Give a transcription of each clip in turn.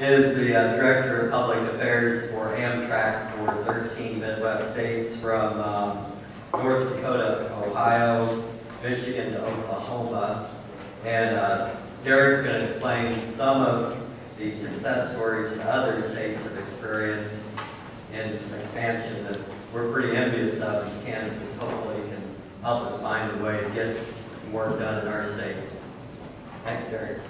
is the Director of Public Affairs for Amtrak for 13 Midwest states from North Dakota to Ohio, Michigan to Oklahoma. And Derrick's going to explain some of the success stories that other states have experienced in some expansion that we're pretty envious of in Kansas. Hopefully can help us find a way to get some work done in our state. Thanks, Derrick.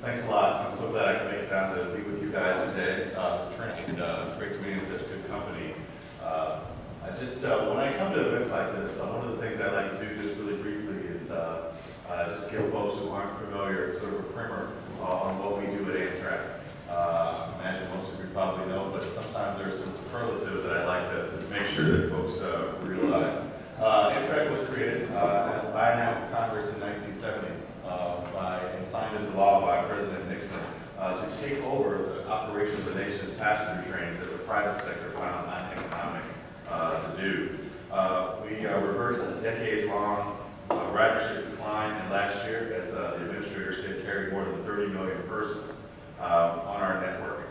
Thanks a lot. I'm so glad I could make it down to be with you guys today. It's great to be in such good company. When I come to events like this, one of the things I like to do just really briefly is just give folks who aren't familiar sort of a primer on what we do at Amtrak. I imagine most of you probably know, but sometimes there's some superlatives that I like to make sure that folks realize. Amtrak was created by an act of Congress in 1970 and signed into law by President Nixon to take over the operation of the nation's passenger trains that the private sector found uneconomic to do. We reversed a decades-long ridership decline, and last year, as the administrator said, carried more than 30 million persons on our network.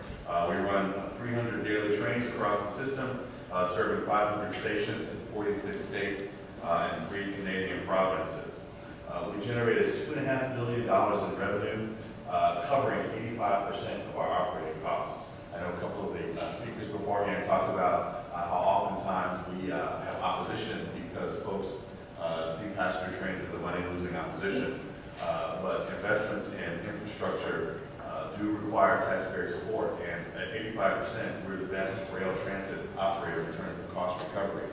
We run 300 daily trains across the system, serving 500 stations in 46 states and 3 Canadian provinces. We generated $2.5 billion in revenue, covering 85% of our operating costs. I know a couple of the speakers before me have talked about how oftentimes we have opposition because folks see passenger trains as a money-losing opposition. But investments in infrastructure do require taxpayer support, and at 85%, we're the best rail transit operator in terms of cost recovery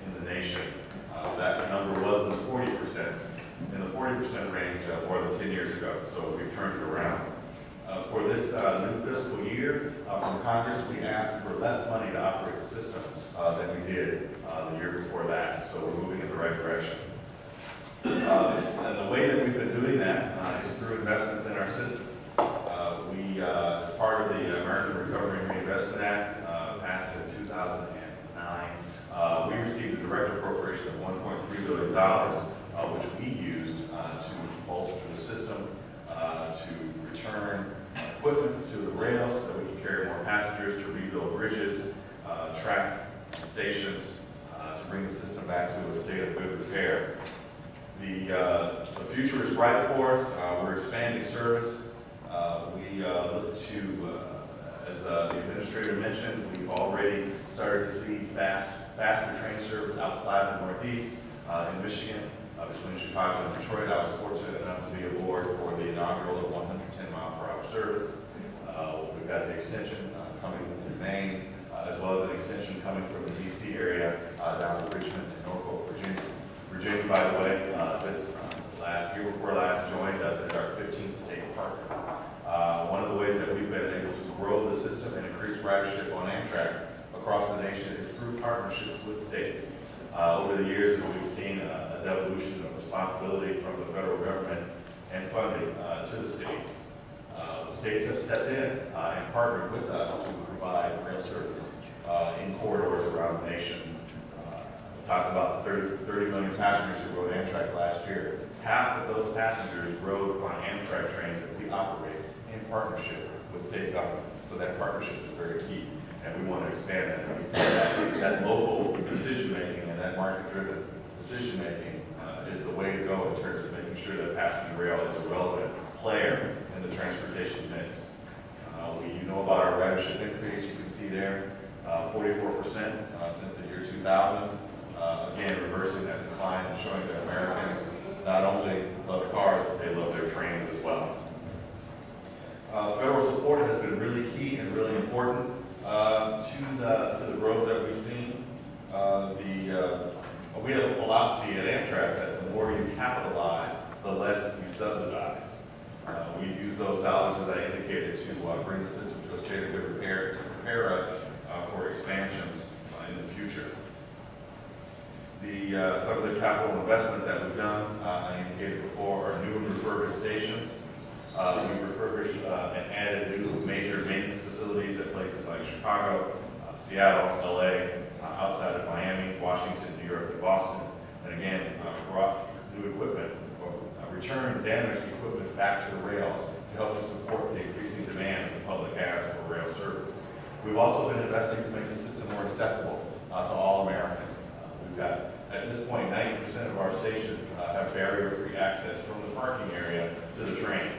in the nation. That number was in the 40% range more than 10 years ago, so we've turned it around. For this new fiscal year, from Congress, we asked for less money to operate the system than we did the year before that, so we're moving in the right direction. And the way that we've been doing that is through investments in our system. As part of the American Recovery and Reinvestment Act, passed in 2009, we received a direct appropriation of $1.3 billion, which we used to bolster the system, to return equipment to the rails so that we can carry more passengers, to rebuild bridges, track stations, to bring the system back to a state of good repair. The future is bright for us. We're expanding service. We look to, as the administrator mentioned, we've already started to see faster train service outside the Northeast in Michigan, between Chicago and Detroit. I was fortunate enough to be aboard for the inaugural 110-mile-per-hour service. We've got the extension coming in Maine, as well as an extension coming from the D.C. area down to Richmond and Norfolk, Virginia. Virginia, by the way, this year before last joined us as our 15th state partner. One of the ways that we've been able to grow the system and increase ridership on Amtrak across the nation is through partnerships with states. Over the years, we've seen a devolution of responsibility from the federal government and funding to the states. The states have stepped in and partnered with us to provide rail service in corridors around the nation. We talked about the 30 million passengers who rode Amtrak last year. Half of those passengers rode on Amtrak trains that we operate in partnership with state governments. So that partnership is very key, and we want to expand that. And we see that local decision-making and that market-driven decision-making is the way to go in terms of making sure that passenger rail is a relevant player in the transportation mix. You know about our ridership increase. You can see there 44% since the year 2000. Again, reversing that decline and showing that Americans not only love cars, but they love their trains as well. Federal support has been really key and really important to the growth that we've seen. We have a philosophy at Amtrak that the more you capitalize, the less you subsidize. We use those dollars, as I indicated, to bring the system to a state of good repair, to prepare us for expansions in the future. Some of the capital investment that we've done, I indicated before, are new and refurbished stations. We refurbished and added new major maintenance facilities at places like Chicago, Seattle, LA, outside of Miami, Washington, New York, and Boston. And again, brought new return damaged equipment back to the rails to help to support the increasing demand the public has for rail service. We've also been investing to make the system more accessible to all Americans. We've got, at this point, 90% of our stations have barrier-free access from the parking area to the train.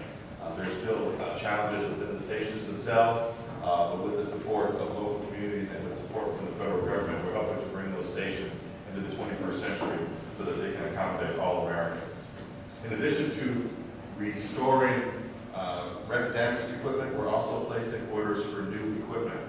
There's still challenges within the stations themselves, but with the support of local communities and with support from the federal government, we're hoping to bring those stations into the 21st century so that they can accommodate all Americans. In addition to restoring damaged equipment, we're also placing orders for new equipment.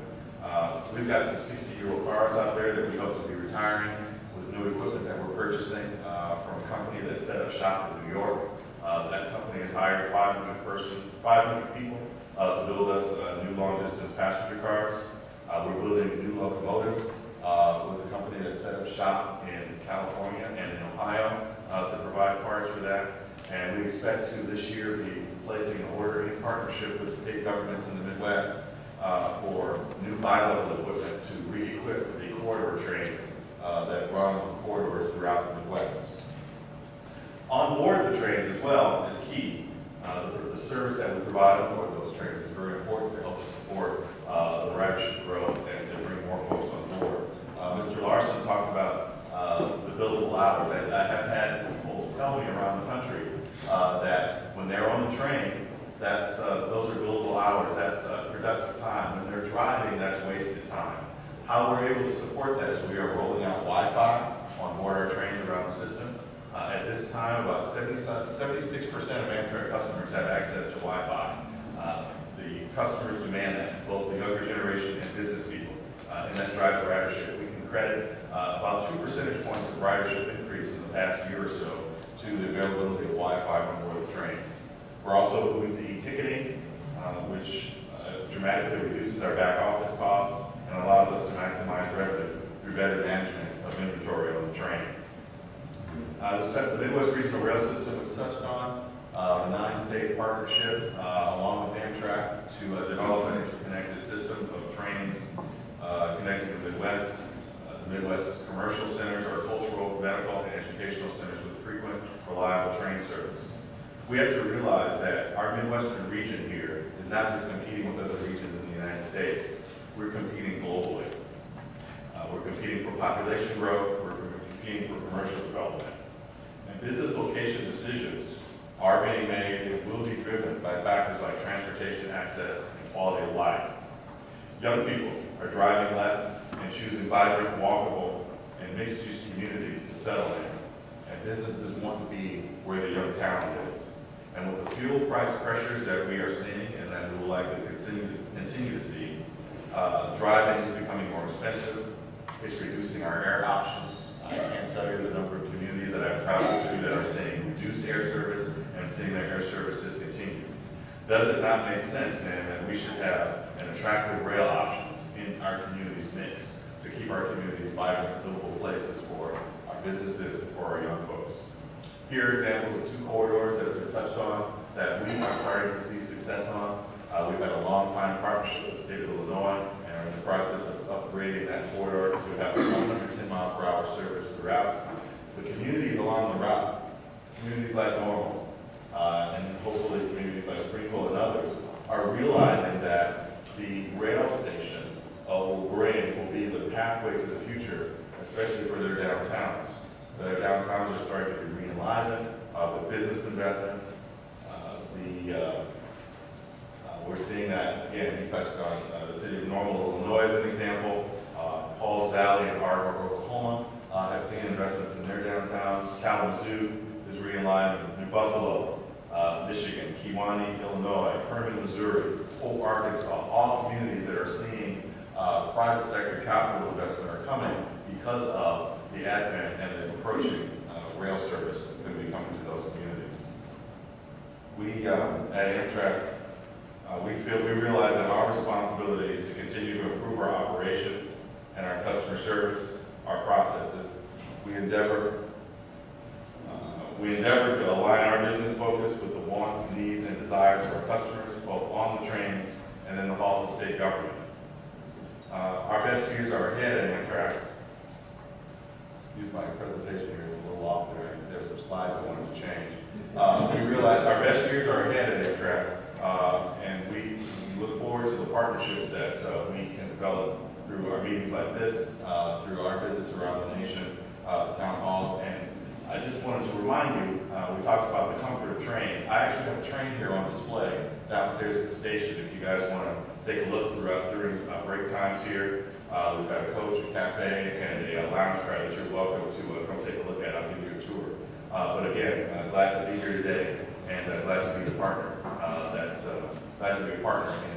We've got some 60-year-old cars out there that we hope to be retiring with new equipment that we're purchasing from a company that set up shop in New York. That company has hired 500 people to build us new long-distance passenger cars. We're building new locomotives with a company that set up shop in California and in Ohio to provide parts for that. And we expect to this year be placing an order in partnership with state governments in the Midwest for new bi-level equipment to re-equip the corridor trains that run on corridors throughout the Midwest. On board the trains as well is key. The service that we provide on board those trains is very important to help support the ridership growth and to bring more folks on board. Mr. Larson talked about the billable hours. I have had people tell me around the country that when they're on the train, those are billable hours. That's productive time. When they're driving, that's wasted time. How we're able to support that is we are rolling out Wi-Fi on board our trains around the system. At this time, about 76% of Amtrak customers have access to Wi-Fi. The customers demand that, both the younger generation and business people, and that drives ridership. We can credit about 2 percentage points of ridership increase in the past year or so to the availability of Wi-Fi on board the trains. We're also moving to e-ticketing, which dramatically reduces our back office costs and allows us to maximize revenue through better management of inventory on the train. The Midwest Regional Rail System was touched on, a 9-state partnership along with Amtrak to develop an interconnected system of trains connecting the Midwest. The Midwest commercial centers are cultural, medical, and educational centers with frequent, reliable train service. We have to realize that our Midwestern region here is not just competing with other regions in the United States. We're competing globally. We're competing for population growth. We're competing for commercial development. And business location decisions are being made and will be driven by factors like transportation access and quality of life. Young people are driving less and choosing vibrant, walkable, and mixed-use communities to settle in. And businesses want to be where the young talent is. And with the fuel price pressures that we are seeing and that we will likely continue to see, driving is becoming more expensive. It's reducing our air options. I can't tell you the number of communities that I've traveled to that are seeing reduced air service and seeing their air service discontinued. Does it not make sense, then, that we should have an attractive rail options in our community's mix to keep our communities vibrant, livable places for our businesses and for our young folks? Here are examples of 2 corridors that have been touched on that we are starting to see success on. We've had a long-time partnership with the state of Illinois and are in the process of upgrading that corridor to have a 110-mile-per-hour service throughout. The communities along the route, communities like Normal, and hopefully communities like Springfield and others, are realizing that the rail station will be the pathway to the future, especially for their downtowns. Their downtowns are starting to be re-enlivened with business investments. We're seeing that, again, you touched on the city of Normal, Illinois as an example. Pauls Valley and Arbor, Oklahoma have seen investments in their downtowns. Kalamazoo is re-enlivened. New Buffalo, Michigan, Kewanee, Illinois, Herman, Missouri, Hope, Arkansas, all communities that are seeing private sector capital investment are coming because of the advent and the approaching rail service that's going to be coming to those communities. We at Amtrak, we realize that our responsibility is to continue to improve our operations and our customer service, our processes. We endeavor to align our business focus with the wants, needs, and desires of our customers, both on the trains and in the halls of state government. Our best years are ahead at Amtrak. Use my presentation here, it's a little off there. There's some slides I wanted to change. We realize our best years are ahead at Amtrak, and we look forward to the partnerships that we can develop through our meetings like this, through our visits around the nation, to town halls. And I just wanted to remind you, we talked about the comfort of trains. I actually have a train here on display downstairs at the station if you guys want to take a look during break times here. We've got a coach, a cafe, and a lounge car that you're welcome to come take a look at. I'll give you a tour. But again, glad to be here today, and glad to be the partner. Glad to be a partner in